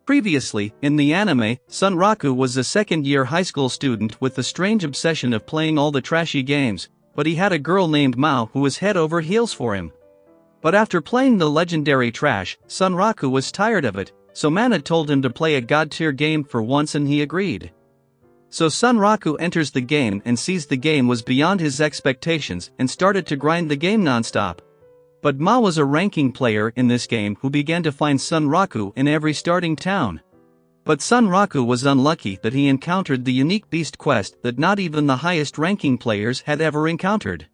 Previously, in the anime, Sunralu was a second-year high school student with the strange obsession of playing all the trashy games, but he had a girl named Mao who was head over heels for him. But after playing the legendary trash, Sunralu was tired of it, so Man had told him to play a god-tier game for once and he agreed. So Sunralu enters the game and sees the game was beyond his expectations and started to grind the game non-stop. But Mao was a ranking player in this game who began to find Sunralu in every starting town. But Sunralu was unlucky that he encountered the unique beast quest that not even the highest ranking players had ever encountered.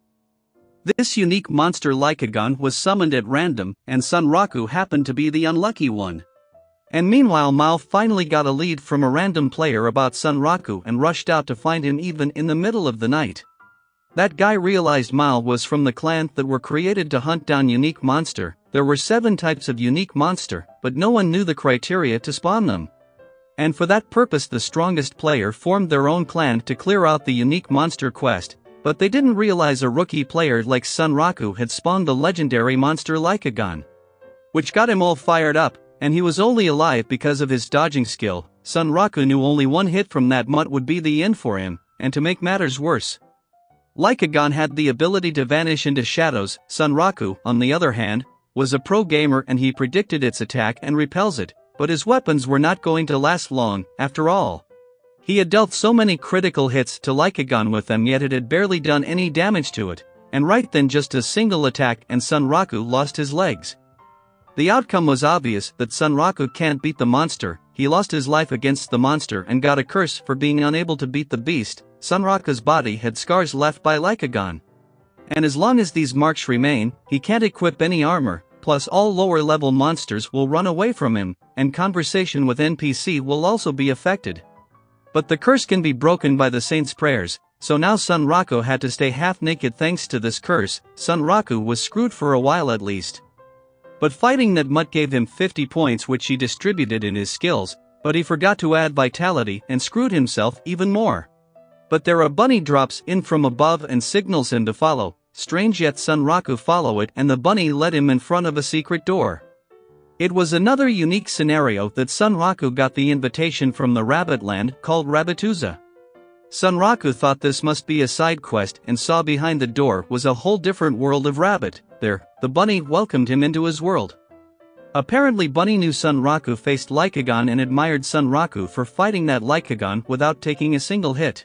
This unique monster Lycagon was summoned at random, and Sunralu happened to be the unlucky one. And meanwhile Mao finally got a lead from a random player about Sunralu and rushed out to find him even in the middle of the night. That guy realized Mao was from the clan that were created to hunt down unique monster. There were 7 types of unique monster, but no one knew the criteria to spawn them. And for that purpose the strongest player formed their own clan to clear out the unique monster quest, but they didn't realize a rookie player like Sunralu had spawned the legendary monster Lycagon. Which got him all fired up, and he was only alive because of his dodging skill. Sunralu knew only one hit from that mutt would be the end for him, and to make matters worse, Lycagon had the ability to vanish into shadows. Sunralu, on the other hand, was a pro gamer and he predicted its attack and repels it, but his weapons were not going to last long, after all. He had dealt so many critical hits to Lycagon with them yet it had barely done any damage to it, and right then just a single attack and Sunralu lost his legs. The outcome was obvious that Sunralu can't beat the monster. He lost his life against the monster and got a curse for being unable to beat the beast. Sunralu's body had scars left by Lycagon. And as long as these marks remain, he can't equip any armor, plus all lower level monsters will run away from him, and conversation with NPC will also be affected. But the curse can be broken by the saint's prayers, so now Sunralu had to stay half naked thanks to this curse. Sunralu was screwed for a while at least. But fighting that mutt gave him 50 points which he distributed in his skills, but he forgot to add vitality and screwed himself even more. But there a bunny drops in from above and signals him to follow. Strange yet Sunralu follow it and the bunny led him in front of a secret door. It was another unique scenario that Sunralu got the invitation from the rabbit land called Rabbituza. Sunralu thought this must be a side quest and saw behind the door was a whole different world of rabbit. There, the bunny welcomed him into his world. Apparently Bunny knew Sunralu faced Lycagon and admired Sunralu for fighting that Lycagon without taking a single hit.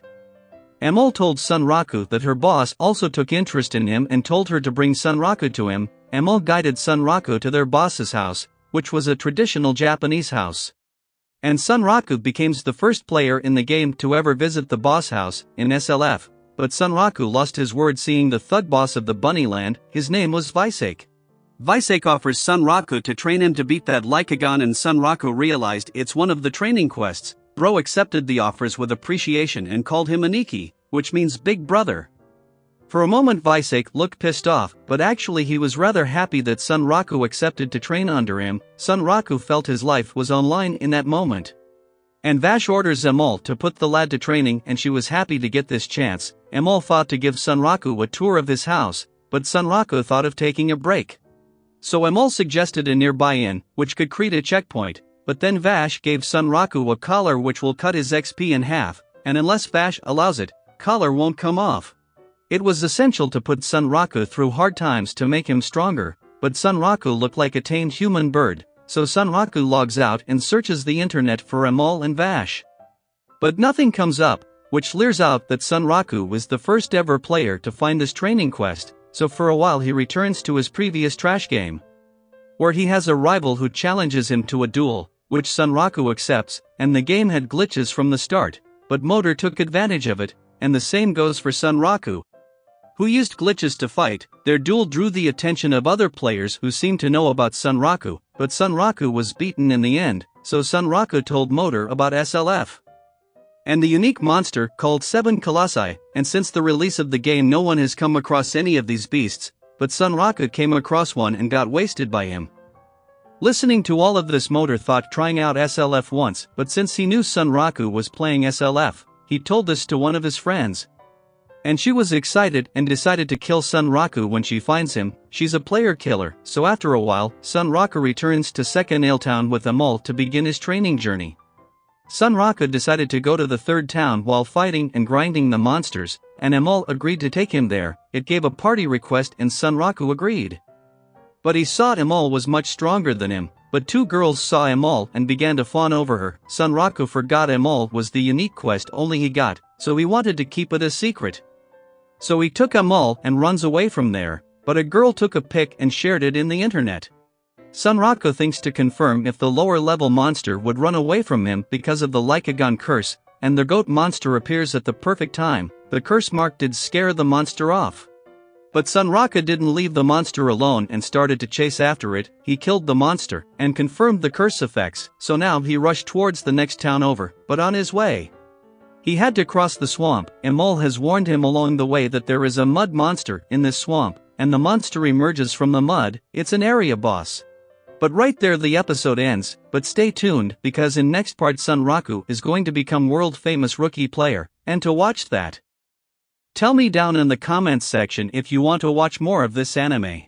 Amol told Sunralu that her boss also took interest in him and told her to bring Sunralu to him. Amol guided Sunralu to their boss's house, which was a traditional Japanese house. And Sunralu becomes the first player in the game to ever visit the boss house in SLF, but Sunralu lost his word seeing the thug boss of the bunny land. His name was Visake. Visake offers Sunralu to train him to beat that Lycagon and Sunralu realized it's one of the training quests. Bro accepted the offers with appreciation and called him Aniki, which means big brother. For a moment Visake looked pissed off, but actually he was rather happy that Sunralu accepted to train under him. Sunralu felt his life was online in that moment. And Vash orders Amol to put the lad to training and she was happy to get this chance. Amol thought to give Sunralu a tour of his house, but Sunralu thought of taking a break. So Amol suggested a nearby inn, which could create a checkpoint, but then Vash gave Sunralu a collar which will cut his XP in half, and unless Vash allows it, collar won't come off. It was essential to put Sunralu through hard times to make him stronger, but Sunralu looked like a tamed human bird, so Sunralu logs out and searches the internet for Amol and Vash. But nothing comes up, which leers out that Sunralu was the first ever player to find this training quest, so for a while he returns to his previous trash game, where he has a rival who challenges him to a duel, which Sunralu accepts, and the game had glitches from the start, but Motor took advantage of it, and the same goes for Sunralu, who used glitches to fight. Their duel drew the attention of other players who seemed to know about Sunralu, but Sunralu was beaten in the end, so Sunralu told Motor about SLF and the unique monster called 7 Colossi, and since the release of the game no one has come across any of these beasts, but Sunralu came across one and got wasted by him. Listening to all of this Motor thought trying out SLF once, but since he knew Sunralu was playing SLF, he told this to one of his friends. And she was excited and decided to kill Sunraku when she finds him. She's a player killer, so after a while, Sunraku returns to Sekanale town with Amol to begin his training journey. Sunraku decided to go to the third town while fighting and grinding the monsters, and Amol agreed to take him there. It gave a party request and Sunraku agreed. But he saw Amol was much stronger than him, but two girls saw Amol and began to fawn over her. Sunraku forgot Amol was the unique quest only he got, so he wanted to keep it a secret. So he took Amol and runs away from there, but a girl took a pic and shared it in the internet. Sunraku thinks to confirm if the lower level monster would run away from him because of the Lycagon curse, and the goat monster appears at the perfect time. The curse mark did scare the monster off. But Sunraku didn't leave the monster alone and started to chase after it. He killed the monster and confirmed the curse effects, so now he rushed towards the next town over, but on his way, he had to cross the swamp. Amol has warned him along the way that there is a mud monster in this swamp, and the monster emerges from the mud. It's an area boss. But right there the episode ends, but stay tuned because in next part Sunraku is going to become world famous rookie player, and to watch that, tell me down in the comments section if you want to watch more of this anime.